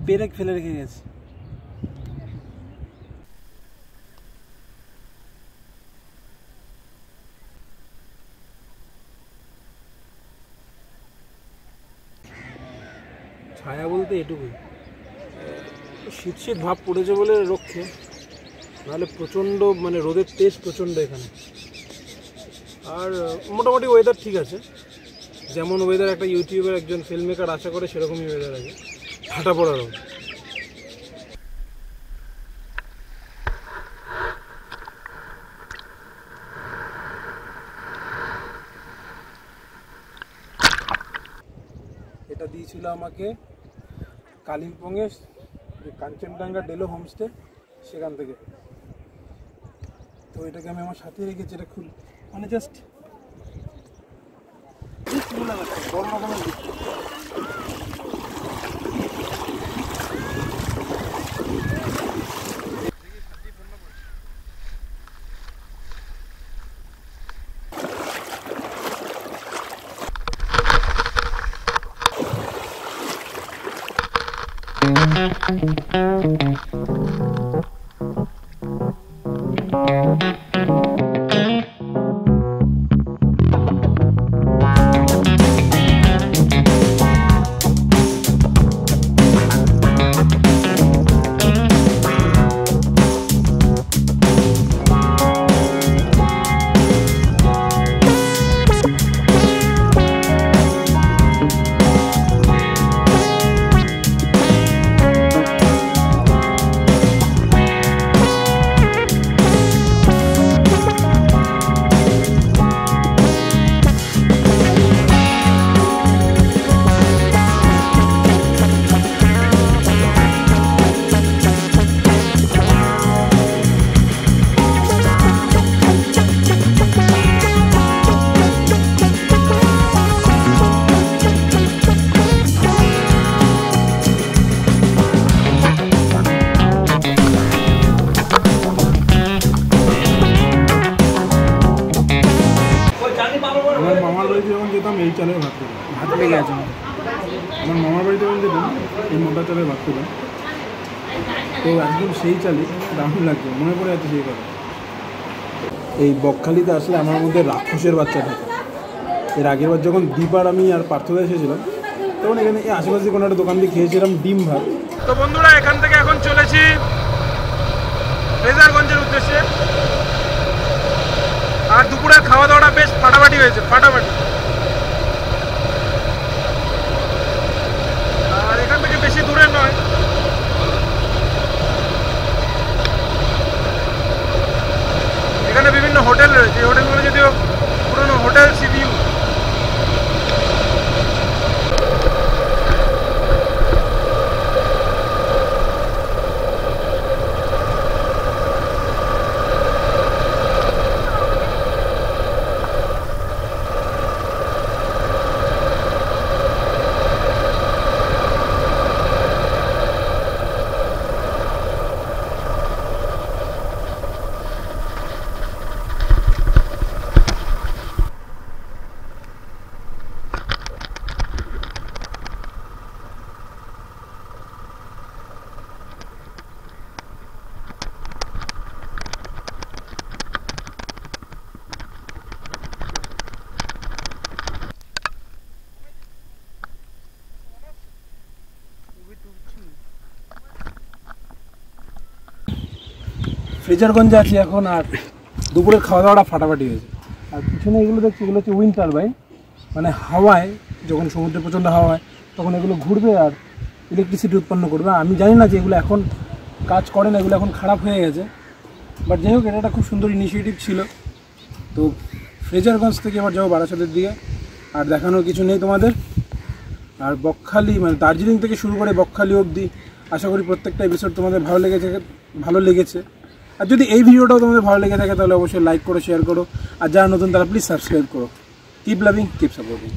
পেরেক ফেলে রেখে গেছে। ছায়া বলতে এটুকুই, শীত শীত ভাব পড়েছে বলে রক্ষে, নাহলে প্রচণ্ড মানে রোদের তেজ প্রচণ্ড এখানে। আর মোটামুটি ওয়েদার ঠিক আছে, যেমন ওয়েদার একটা ইউটিউবের একজন ফিল্ম মেকার আশা করে সেরকমই ওয়েদার আছে, ফাটা পড়া রোদ। এটা দিয়েছিল আমাকে কালিম্পংয়ের যে কাঞ্চনডাঙ্গা ডেলো হোমস্টে, সেখান থেকে। তো এটাকে আমি আমার সাথে রেখেছি। এটা খুব মানে জাস্ট বড় রকমের এই চালের ভাত লেগে আছে। আমার মামার বাড়িতে যখন যেতাম এই মোটা চালের ভাত খেতাম, তো একদম সেই চালে দারুণ লাগছে, মনে পড়ে যাচ্ছে সেই কথা। এই বকখালিতে আসলে আমার মধ্যে রাক্ষসের বাচ্চা থাকে। এর আগের বার যখন দীপার আমি আর পার্থদা এসেছিলাম, তখন এখানে এই আশেপাশে কোনো একটা দোকান দিয়ে খেয়েছিলাম ডিম ভাত। তো বন্ধুরা, এখান থেকে এখন চলেছি ফ্রেজারগঞ্জের উদ্দেশ্যে। আর দুপুরের খাওয়া দাওয়াটা বেশ ফাটাফাটি হয়েছে, ফাটাফাটি। আর এখান থেকে বেশি দূরে নয়, এখানে বিভিন্ন হোটেল রয়েছে। এই হোটেলগুলো যদিও পুরনো হোটেল সিভিউ। ফ্রেজারগঞ্জে আছি এখন, আর দুপুরের খাওয়া দাওয়াটা ফাটাফাটি হয়েছে। আর পিছনে এগুলো দেখছি, এগুলো হচ্ছে উইন্ড টারবাইন, মানে হাওয়ায় যখন সমুদ্রে প্রচণ্ড হাওয়া হয় তখন এগুলো ঘুরবে আর ইলেকট্রিসিটি উৎপন্ন করবে। আমি জানি না যে এগুলো এখন কাজ করে না, এগুলো এখন খারাপ হয়ে গেছে। বাট যাই হোক, এটা একটা খুব সুন্দর ইনিশিয়েটিভ ছিল। তো ফ্রেজারগঞ্জ থেকে এবার যাবো বারাসাতের দিকে, আর দেখানোর কিছু নেই তোমাদের। আর বকখালি মানে দার্জিলিং থেকে শুরু করে বকখালি অবধি আশা করি প্রত্যেকটা এপিসোড তোমাদের ভালো লেগেছে। আর যদি এই ভিডিওটাও তোমাদের ভালো লেগে থাকে তাহলে অবশ্যই লাইক করো, শেয়ার করো, আর যারা নতুন তারা প্লিজ সাবস্ক্রাইব করো। Keep loving, keep supporting.